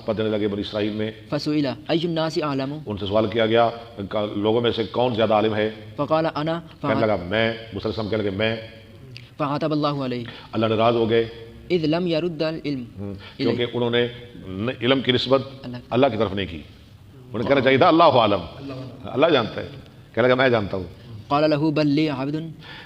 خطبہ دینے لگے بنی اسرائیل میں. فسئل أي الناس أعلم ان سے سوال کیا گیا لوگوں میں سے کون زیادہ عالم ہے؟ فقال أنا کہنے لگا میں. موسیٰ علیہ السلام کہنے لگے میں. فعتب الله عليه اللہ ناراض ہو گئے إذ لم يرد العلم کیونکہ انہوں نے علم کی نسبت اللہ کی طرف نہیں کی. انہیں کہنا چاہیے تھا اللہ عالم، اللہ جانتا ہے. کہنے لگا میں جانتا ہوں. قال له بل لي عبد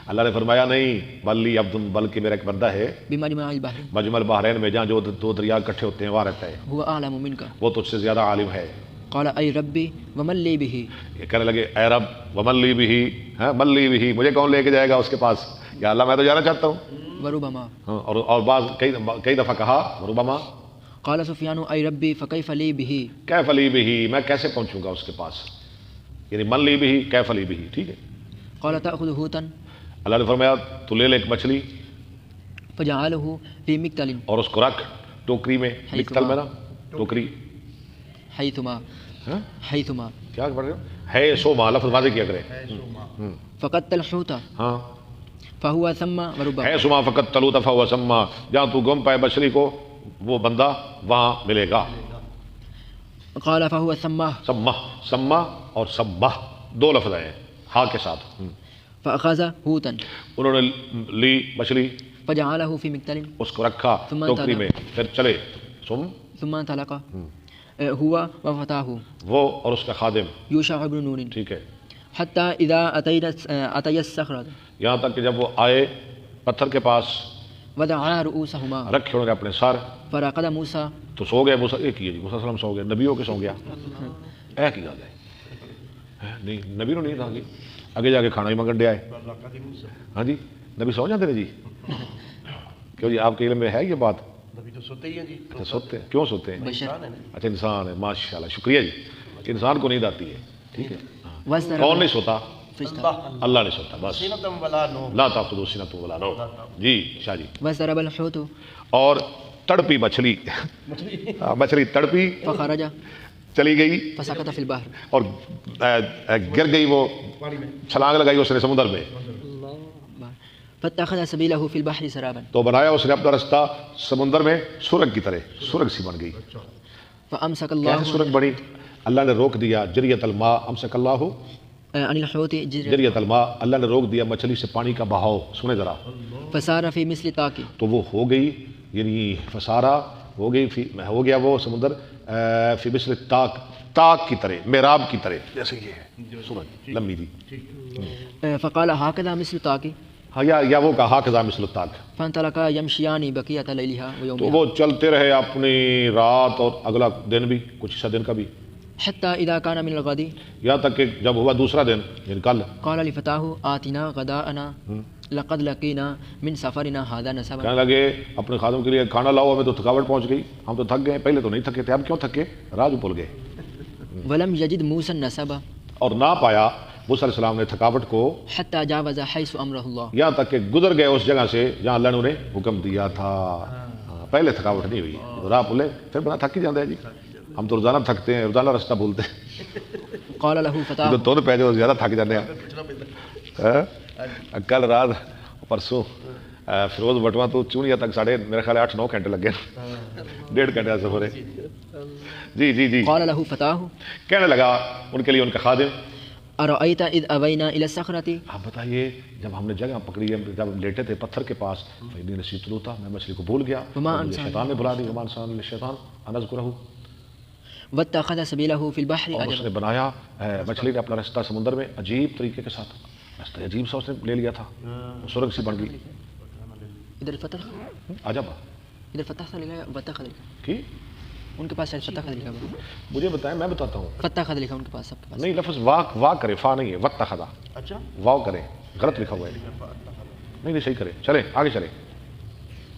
اللہ نے فرمایا نہیں بل لی عبد، بلکہ میرا ایک بندہ ہے بمجمع البحر مجمع البحرین میں جہاں جو دو دریا اکٹھے ہوتے ہیں وہاں رہتا ہے، هو أعلم منك. وہ تجھ سے زیادہ عالم ہے. قال أي ربي ومن لي به. یہ کہنے لگے اے رب ومن لی بھی من لی بھی، مجھے کون لے کے جائے گا اس کے پاس؟ یا اللہ میں تو جانا چاہتا ہوں. وربما اور بعض کئی دفعہ کہا ربما. قال سفيان أي ربي فكيف لي به. کیف لی بھی، میں کیسے پہنچوں گا اس کے پاس؟ یعنی من لی بھی کیف لی بھی. ٹھیک ہے. قال تأخذ حوتا اللہ نے فرمایا تو لے لے ایک مچھلی فجعله في مكتل اور اس کو رکھ ٹوکری میں. مکتل میں نا ٹوکری. حيثما حيثما کیا پڑھ رہے ہو؟ ہے سو ماں لفظ واضح کیا کرے. فقدت الحوت ہاں فهو ثم وربما. ہے سما فقط تلو دفعہ و سما، جہاں تو گم پائے مچھلی کو وہ بندہ وہاں ملے گا. قال فهو ثم سما سما اور سما دو لفظ ہیں ہاں کے ساتھ. فأخذ حوتا انہوں نے لی مچھلی فجعله في مكتل اس کو رکھا ٹوکری میں پھر چلے. ثم انطلق هو وفتاه وہ اور اس کا خادم يوشع بن نون ٹھیک ہے حتى إذا أتي الصخرة یہاں تک کہ جب وہ آئے پتھر کے پاس ودعا رؤوسهما رکھے انہوں نے اپنے سر فرقد موسى تو سو گئے. موسیٰ ایک ہی ہے جی، موسیٰ علیہ السلام سو گئے. نبی ہو کے سو گیا ایک ہی گل ہے. نہیں نبی نو نہیں تھا کہ اگے جا کے کھانا ہی منگن دیا ہے. ہاں جی نبی سو جاتے ہیں جی. کیوں جی آپ کے علم میں ہے یہ بات؟ نبی تو سوتے ہی ہیں جی. سوتے ہیں. کیوں سوتے ہیں؟ اچھا انسان ہے ماشاء اللہ شکریہ جی. انسان کو نیند آتی ہے. ٹھیک ہے. کون نہیں سوتا؟ اللہ نہیں سوتا بس. لا تأخذہ سنۃ ولا نوم. جی شاہ جی. وضرب الحوت اور تڑپی مچھلی مچھلی تڑپی فخرج چلی گئی فسقط في البحر اور گر گئی، وہ چھلانگ لگائی اس نے سمندر میں. فاتخذ سبيله في البحر سرابا تو بنایا اس نے اپنا رستہ سمندر میں سرنگ کی طرح. سرنگ سی بن گئی. فأمسك کیسے الله سرنگ بنی؟ اللہ نے روک دیا. جریت الماء امسک اللہ عن الحوت جریت الماء، اللہ نے روک دیا مچھلی سے پانی کا بہاؤ. سنے ذرا. فصار في مثل طاق تو وہ ہو گئی یعنی فسارا ہو گئی ہو گیا وہ سمندر فی مثل طاق، طاق کی طرح محراب کی طرح جیسے یہ ہے سورج لمبی تھی. فقال هكذا مثل طاق. ہاں یا وہ کہا ہاکذا مثل الطاق. فانطلقا يمشيان بقية ليلها تو ويومها وہ چلتے رہے اپنی رات اور اگلا دن بھی کچھ حصہ دن کا بھی، حتى إذا كان من الغد یہاں تک کہ جب ہوا دوسرا دن یعنی کل. قال لفتاه آتنا غداءنا لقد لقينا من سفرنا هذا نصبا. کہنے لگے اپنے خادم کے لیے کھانا لاؤ، ہمیں تو تھکاوٹ پہنچ گئی، ہم تو تھک گئے. پہلے تو نہیں تھکے تھے، اب کیوں تھکے؟ راہ جو بھول گئے. ولم يجد موسى النصب اور نہ پایا موسیٰ علیہ السلام نے تھکاوٹ کو حتى جاوز حيث أمره الله. یہاں تک کہ گزر گئے اس جگہ سے جہاں اللہ نے انہیں حکم دیا تھا. پہلے تھکاوٹ نہیں ہوئی، راہ بھولے پھر بنا تھک ہی جاتا ہے جی. ہم تو روزانہ تھکتے ہیں، روزانہ رستہ بھولتے ہیں. قال له فتاه تو پہ جو زیادہ تھک جاتے ہیں. کل رات پرسوں فیروز بٹوا تو چونیا تک ساڑھے میرے خیال 8-9 گھنٹے لگے. 1.5 گھنٹے کا سفر ہے. جی جی جی. قال له فتاه کہنے لگا ان کے لیے ان کا خادم أرأيت إذ أوينا إلى الصخرة. آپ بتائیے جب ہم نے جگہ پکڑی ہے، جب ہم لیٹے تھے پتھر کے پاس، فإني نسيت الحوت، میں مچھلی کو بھول گیا. شیطان نے بلا دی. وما انسان الشیطان ان اذکرہ. واتخذ سبيله في البحر اور اس نے بنایا مچھلی نے اپنا رستہ سمندر میں عجیب طریقے کے ساتھ. رستہ عجیب سا اس نے لے لیا تھا، سرنگ سی بن گئی. ادھر فتح عجب. ادھر فتح سے لکھا ہے واتخذ کی ان کے پاس شاید فتح خد لکھا ہوا ہے. مجھے بتائیں میں بتاتا ہوں. فتح خد لکھا ان کے پاس, سب کے پاس نہیں لفظ وا کرے, فا نہیں ہے, وقت خدا. اچھا واو کرے, غلط لکھا ہوا ہے. نہیں نہیں صحیح کرے, چلے آگے چلے.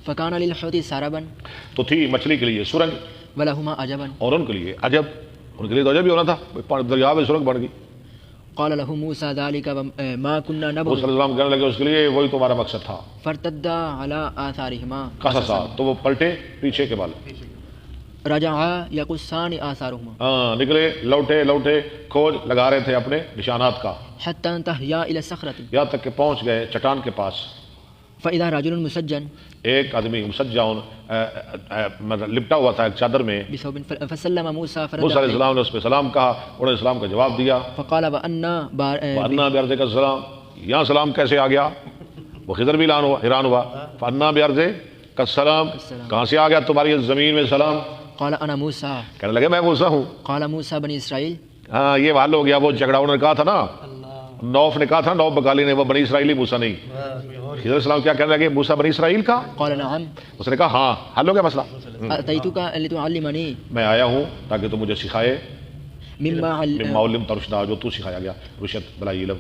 فکان للحوت ساربا, تو تھی مچھلی کے لیے سرنگ, ولہما عجبا, اور ان کے لیے عجب, ان کے لیے تو عجب ہی ہونا تھا, دریا میں سرنگ بن گئی. قال له موسى ذلك ما كنا نبغي, صلی اللہ علیہ وسلم کہنے لگے اس کے لیے وہی تمہارا مقصد تھا. فارتدا على آثارهما قصصا, تو وہ پلٹے پیچھے کے بال, رجعا يقصان آثارهما, ہاں نکلے لوٹے کھوج لگا رہے تھے اپنے نشانات کا. حتى انتهيا الى الصخرة, یہاں تک کہ پہنچ گئے چٹان کے پاس. فإذا رجل مسجن ایک آدمی مسجعون مطلب لپٹا ہوا تھا ایک چادر میں. بثوب فسلم موسى فرد موسیٰ علیہ عليه السلام نے اس پہ سلام کہا, انہوں نے سلام کا جواب دیا. فقال وأنا فانا بیارض کا سلام, یہاں سلام کیسے آ گیا؟ وہ خضر بھی حیران ہوا. فانا بیارض کا سلام, کہاں سے آ گیا تمہاری زمین میں سلام؟ قال أنا موسى کہنے لگے میں موسیٰ ہوں. قال موسى بني إسرائيل ہاں یہ حل ہو گیا وہ جھگڑا. انہوں نے کہا تھا نا, نوف نے کہا تھا, نوف بکالی نے, وہ بنی اسرائیلی موسیٰ نہیں. خضر علیہ السلام کیا کہنے لگے؟ موسیٰ بنی اسرائیل کا؟ قال نعم اس نے کہا ہاں, حل ہو گیا مسئلہ. أتيتك لتعلمني میں آیا ہوں تاکہ تو مجھے سکھائے مما مما علمت رشدا, جو تو سکھایا گیا رشد بلائی علم.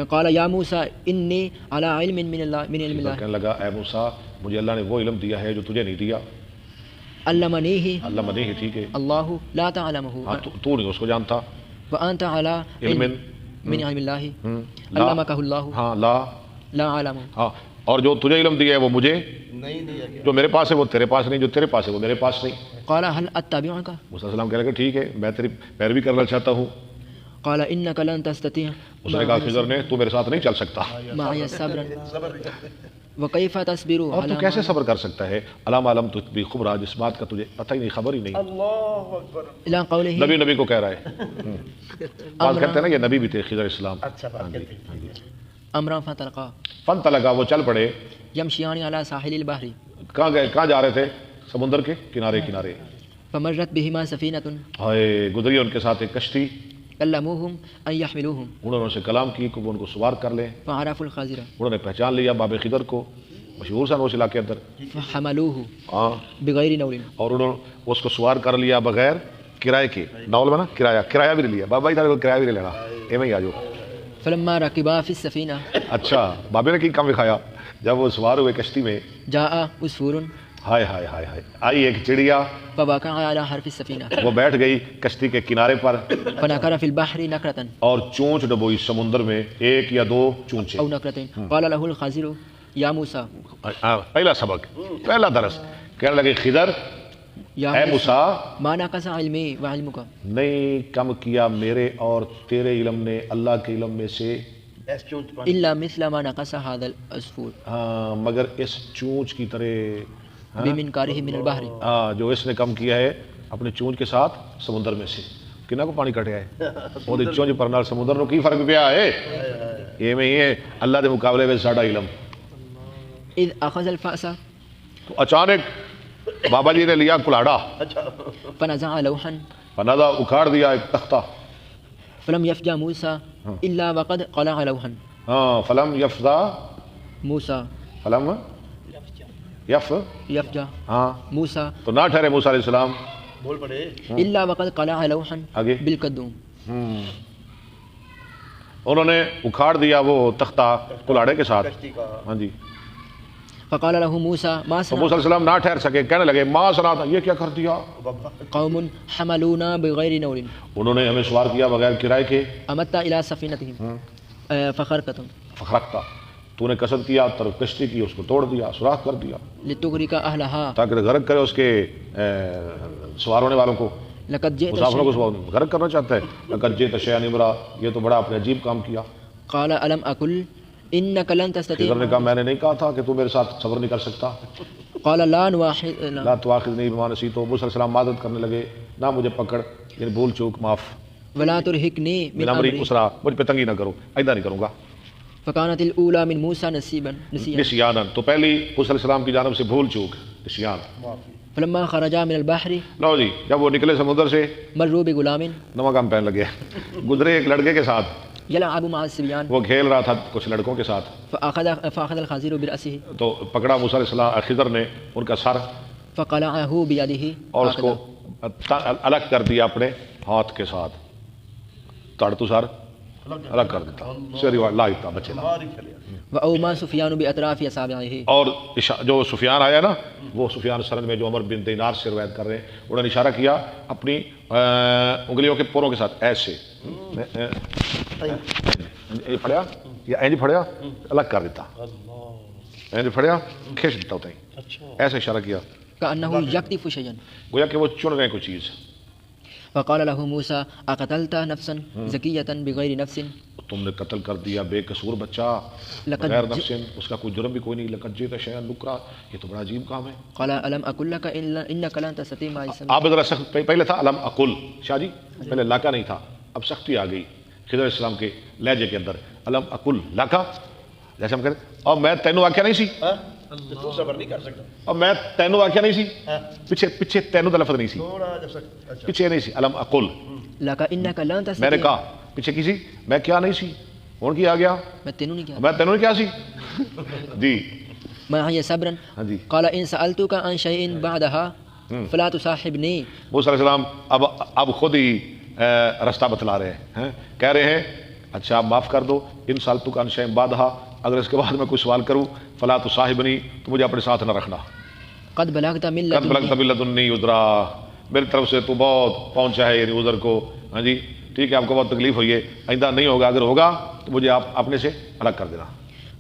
قال يا موسى إني على علم من علم الله کہنے لگا اے موسیٰ مجھے اللہ نے وہ علم دیا ہے جو تجھے نہیں دیا. علمنيه اللہ مدنی ہے, ٹھیک ہے, الله لا تعلمه ہاں تو نہیں اس کو جانتا. وأنت على علم من علم الله لا, علمك الله ہاں لا, لا أعلم. ہاں, اور جو تجھے علم دیا ہے وہ مجھے جو میرے پاس ہے وہ تیرے پاس نہیں, جو تیرے پاس ہے وہ میرے پاس نہیں. قال هل أتبعك موسیٰ علیہ السلام کہنے لگے ٹھیک ہے میں تیری پیروی کرنا چاہتا ہوں. قال إنك لن تستطيع اس نے کہا خضر نے تو میرے ساتھ نہیں چل سکتا, معي صبرا وكيف تصبر اور تو على کیسے صبر کر سکتا ہے علام عالم تطبیق خبرا, جس بات کا تجھے پتہ ہی نہیں, خبر ہی نہیں. إلى قوله نبی نبی کو کہہ رہا ہے. بعض کہتے ہیں نا یہ نبی بھی تھے خضر اسلام. أمرا فتلقى فن تلگا, وہ چل پڑے. يمشيان على ساحل البحر کہاں گئے, کہاں جا رہے تھے؟ سمندر کے کنارے کنارے. فمرت بهما سفينة ہائے, گزری ان کے ساتھ ایک کشتی. كلموهم أن يحملوهم انہوں نے ان سے کلام کی کہ وہ ان کو سوار کر لیں. فعرفوا الخازرة انہوں نے پہچان لیا باب خضر کو, مشہور سن اس علاقے اندر. فحملوه ہاں, بغير نول اور انہوں نے اس کو سوار کر لیا بغیر کرائے کے. ناول میں نا کرایہ بھی لے لیا. بابا جی کرایہ بھی لے لینا, ایویں ہی آ جاؤ. فلما ركبا في السفينة اچھا, بابے نے کی کام دکھایا جب وہ سوار ہوئے کشتی میں. جاء عصفور ہائے ہائے ہائے ہائے, آئی ایک چڑیا, فوقع على حرف السفينة وہ بیٹھ گئی کشتی کے کنارے پر, فنكر في البحر نكرة اور چونچ ڈبوئی سمندر میں, ایک یا دو چونچے. أو نكرتين. قال له الخازر يا موسى پہلا سبق, پہلا درس. کہنے لگے خضر اے موسیٰ ما نقص علمي وعلمك نہیں کم کیا میرے اور تیرے علم نے اللہ کے علم میں سے إلا مثل ما نقص هذا العصفور ہاں, مگر اس چونچ کی طرح بمنكاره من البحر. ہاں, جو اس نے کم کیا ہے اپنے چونچ کے ساتھ سمندر میں سے. کنہ کو پانی کٹیا ہے وہ چونچ پر نال سمندر نو کی فرق پیا ہے؟ یہ میں یہ اللہ دے مقابلے میں ساڈا علم. إذ أخذ الفأس تو اچانک بابا جی نے لیا کلاڑا, فنزع لوحا فنادا اکھاڑ دیا ایک تختہ. فلم يفجع موسى إلا وقد قلع لوحا. ہاں, فلم یفزا, موسى فلم يفجع ہاں, موسى تو نہ ٹھہرے موسیٰ علیہ السلام إلا وقد قلع لوحا آگے. بالقدوم. انہوں نے اکھاڑ دیا وہ تختہ کلاڑے کے ساتھ. ہاں جی. فقال له موسى ما تو موسیٰ علیہ السلام نہ ٹھہر سکے, کہنے لگے ما صنعت, یہ کیا کر دیا؟ قوم حملونا بغير نول انہوں نے ہمیں سوار کیا بغیر کرائے کے. أمدت إلى سفينتهم فخرقتهم فخرقتا, تو نے قصد کیا طرف کشتی کی, اس کو توڑ دیا, سوراخ کر دیا, لتغرق أهلها تاکہ غرق کرے اس کے سوار ہونے والوں کو, لقد جئت مسافروں شيئا. کو غرق کرنا چاہتا ہے. لقد جئت شيئا امرا, یہ تو بڑا اپنے عجیب کام کیا. قال ألم أقل إنك لن خضر نے تستطيع. کہا میں نے نہیں کہا تھا کہ تو میرے ساتھ صبر نہیں کر سکتا. قال لا نواحد لا تواخذنی بما نسیت. تو موسیٰ علیہ السلام معذرت کرنے لگے, نہ مجھے پکڑ, یعنی بھول چوک معاف. ولا ترهقني من من امری أمري. اسرا, مجھ پہ تنگی نہ کرو, ایدا نہیں کروں گا. فكانت الأولى من موسى نسيا. نسیانا, تو پہلی موسیٰ علیہ السلام کی جانب سے بھول چوک, نسیان. فلما خرجا من البحر لو جی, جب وہ نکلے سمندر سے, مروا بغلام نواں کام پہن لگے, گزرے ایک لڑکے کے ساتھ, يلعب مع الصبيان. وہ کھیل رہا تھا کچھ لڑکوں کے ساتھ. فأخذ الخازر برأسه تو پکڑا موسیٰ علیہ السلام خضر نے ان کا سر, فقلعه بيده اور اس کو الگ کر دیا اپنے ہاتھ کے ساتھ. تڑ تو سر الگ کر دیتا, سری لا دیتا بچے لا. وأومى سفيان بأطراف أصابعه. اور جو سفیان آیا نا, وہ سفیان سرد میں جو عمر بن دینار سے روایت کر رہے ہیں, انہوں نے اشارہ کیا اپنی انگلیوں کے پوروں کے ساتھ ایسے پڑیا یا اینج پڑیا, الگ کر دیتا, اینج پڑیا کھینچ دیتا ہوتا ہے, ایسے اشارہ کیا كأنه يقذف شيئا. گویا کہ وہ چن رہے ہیں کوئی چیز. فقال له موسى أقتلت نفسا زكية بغير نفس تم نے قتل کر دیا بے قصور بچہ بغیر نفس، اس کا کوئی جرم بھی کوئی نہیں، لقد جئت شیئا نکرا، یہ تو بڑا عجیب کام ہے. قال ألم أقل لك إنك لن تستطيع معي صبرا. آپ ذرا سخت، پہلے تھا علم اقل شاہ جی، پہلے لاکا نہیں تھا، اب سختی آ گئی خضر علیہ السلام کے لہجے کے اندر. علم اقل لاکا، جیسے ہم کہتے ہیں اور میں تینوں آکھیا نہیں سی، تو صبر نہیں کر سکتا. اور میں تینوں آکھیا نہیں سی، پیچھے تینوں کا لفظ نہیں سی، تھوڑا جب اچھا پیچھے نہیں سی. علم اقل لك إنك لن میں نے تستطيع. کہا، پیچھے کی سی میں کیا نہیں سی، ہوں کی آ گیا میں تینوں نہیں کیا میں تینوں کیا سی جی. معي صبرا. ہاں جی. قال إن سألتك عن شيء بعدها فلا تصاحبني. موسیٰ علیہ السلام اب خود ہی رستہ بتلا رہے ہیں، کہہ رہے ہیں اچھا آپ معاف کر دو، ان سالتک عن شیء بعدہا، اگر اس کے بعد میں کوئی سوال کروں فلا تصاحبنی، تو مجھے اپنے ساتھ نہ رکھنا. قد بلغت من قد بلغت لدني. من لدنی عذرا، میری طرف سے تو بہت پہنچا ہے یعنی عذر کو. ہاں جی ٹھیک ہے، آپ کو بہت تکلیف ہوئی ہے، آئندہ نہیں ہوگا، اگر ہوگا تو مجھے آپ اپنے سے الگ کر دینا.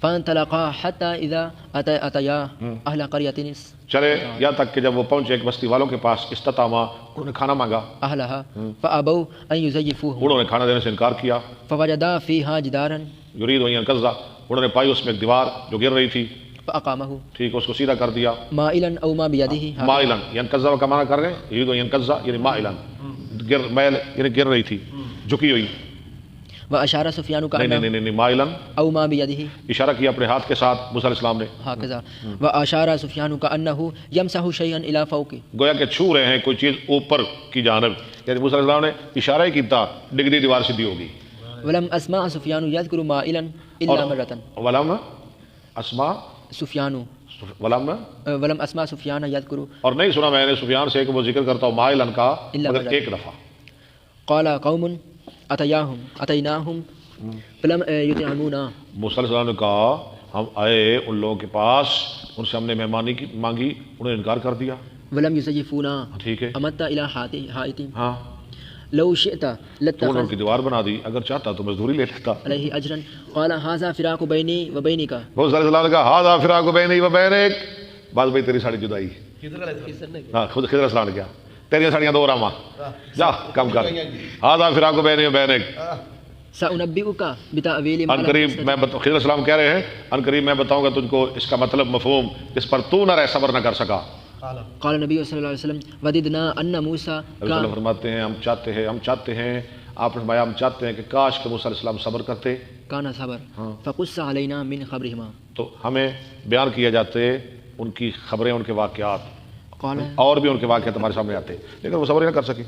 فانطلقا حتى إذا أتيا أهل قرية چلے یہاں تک کہ جب وہ پہنچے ایک بستی والوں کے پاس، استطعما، انہوں نے کھانا مانگا، أهلها فأبوا أن يزيفوهم انہوں نے کھانا دینے سے انکار کیا. فوجدا فيها جدارا یرید ان ينقض، انہوں نے پائی اس میں ایک دیوار جو گر رہی تھی، فأقامه ٹھیک اس کو سیدھا کر دیا. مائلا أو ما بيده مائلن ينقض کا معنی کر رہے ہیں، یرید ان ينقض یعنی مائلن، میل یعنی گر رہی تھی، جھکی ہوئی. وأشار سفيان نہیں كأنه نہیں نہیں مائلن، أو ما بيده اشارہ کیا اپنے ہاتھ کے ساتھ موسیٰ علیہ السلام نے، هكذا. وأشار سفيان كأنه يمسح شيئا إلى فوقه. گویا کہ چھو رہے ہیں کوئی چیز اوپر کی جانب، یعنی موسیٰ علیہ السلام نے اشارہ ہی کیتا ڈگری دیوار سیدھی ہوگی. ولم أسمع سفيان يذكر مائلا إلا مرة. ولم اسما سفيان ولم أسمع سفيان يذكر. اور نہیں سنا میں نے سفیان سے کہ وہ ذکر کرتا ہوں مائلن کا مگر ایک دفعہ. قال قوم أتيناهم فلم يطعمونا. موسیٰ علیہ السلام نے کہا ہم آئے ان لوگوں کے پاس، ان سے ہم نے مہمانی کی مانگی، انہوں نے انکار کر دیا. ولم يزيفونا. ٹھیک ہے أمدت إلى حائط ہاں، لو شئت تو انہوں نے ان لاتخذت کی دیوار بنا دی، اگر چاہتا تو مزدوری لے لیتا. عليه أجرا. قال هذا فراق بيني وبينك. موسیٰ علیہ السلام نے کہا ہاذا فراق بینی و بینک، بس بھائی تیری ساڑی جدائی. کدھر والے تھے؟ ہاں خود خضر علیہ السلام نے کیا تیریاں ساڑیاں دو راما، جا کم کر. ہاذا فراق بینی و بینک، سأنبئك بتأويل ما ان لم قریب تستطع. میں خضر علیہ السلام کہہ رہے ہیں ان قریب میں بتاؤں گا تجھ کو اس کا مطلب مفہوم جس پر تو نہ رہ صبر نہ کر سکا. قال النبي صلى الله عليه وسلم وددنا أن موسى نبی صلی اللہ علیہ وسلم فرماتے ہیں ہم چاہتے ہیں آپ نے فرمایا ہم چاہتے ہیں کہ کاش کہ موسیٰ علیہ السلام صبر کرتے كان صبر فقص علينا من خبرهما. تو ہمیں بیان کیا جاتے ان کی خبریں، ان کے واقعات، قال اور بھی ان کے واقعات ہمارے سامنے آتے، لیکن وہ صبر ہی نہ کر سکے.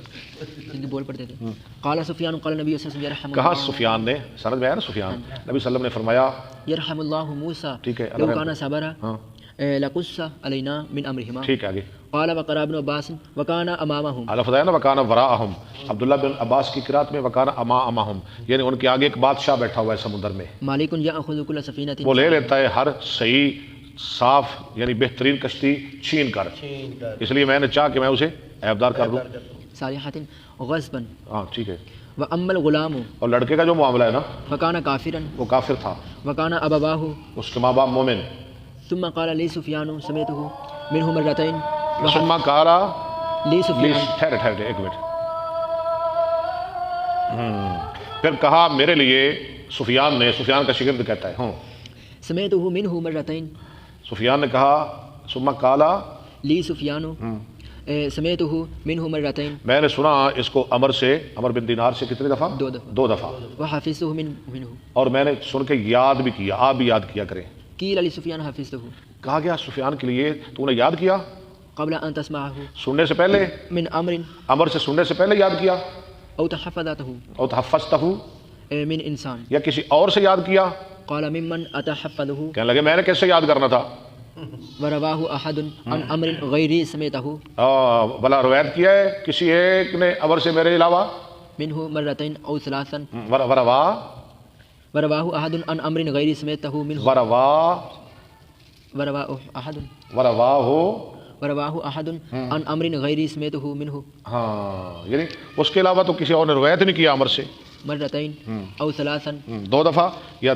ہندی بول پڑتے تھے. قال سفيان قال النبي صلى الله عليه وسلم يرحم کہا الله. سفیان نے، سند میں آیا نا سفیان، نبی صلی اللہ علیہ وسلم نے فرمایا يرحم الله موسى ٹھیک ہے لو اگر كان صبرا ہاں لقص علينا من أمرهما. ٹھیک ہے آگے قال وقرأ ابن عباس وكان أمامهم. لفظ ہے نا وکانا وراءہم، عبداللہ بن عباس کی قرات میں وکانا امامہم، یعنی ان کے آگے ایک بادشاہ بیٹھا ہوا ہے سمندر میں، مالك يأخذ كل سفينة. وہ لے لیتا ہے ہر صحیح صاف یعنی بہترین کشتی چھین کر، اس لیے میں نے چاہ کہ میں اسے عیبدار کر دوں. صالحة غصبا. ہاں ٹھیک ہے. وأما الغلام اور لڑکے کا جو معاملہ ہے نا فكان كافرا وہ کافر تھا، وكان أبواه. اس کے ماں باپ مومن. ثم قال لي سفيان سمعته منه مرتين. ثم کہا لي سفيان ٹھہرے ایک منٹ، پھر کہا میرے لیے سفیان نے، سفیان کا شاگرد کہتا ہے ہاں، سمعته منه مرتين. سفیان نے کہا ثم کالا لي سفيان سمعته منه مرتين. میں نے سنا اس کو عمر سے، عمر بن دینار سے کتنی دفعہ؟ دو دفعہ. وحفظته منه. اور میں نے سن کے یاد بھی کیا، آپ بھی یاد کیا کریں. قيل لسفيان حفظته کہا گیا سفیان کے لیے تو نے یاد کیا قبل أن تسمعه سننے سے پہلے، من أمر عمر سے سننے سے پہلے یاد کیا، أو تحفظته اور تحفظتہ من إنسان. یا کسی اور سے یاد کیا؟ قال ممن أتحفظه. کہنے لگے میں نے کیسے یاد کرنا تھا؟ ورواه أحد عن أمر غيري سمعته بلا روایت کیا ہے کسی ایک نے عمر سے میرے علاوہ، منه مرتين أو ثلاثا. ورواه أحد عن أمر غيري سمعته منه. ورواه أحد عن أمر غيري سمعته منه. ہاں یعنی اس کے علاوہ تو کسی اور نے روایت نہیں کیا عمر سے. مرتين أو ثلاثا. دو دفعہ یا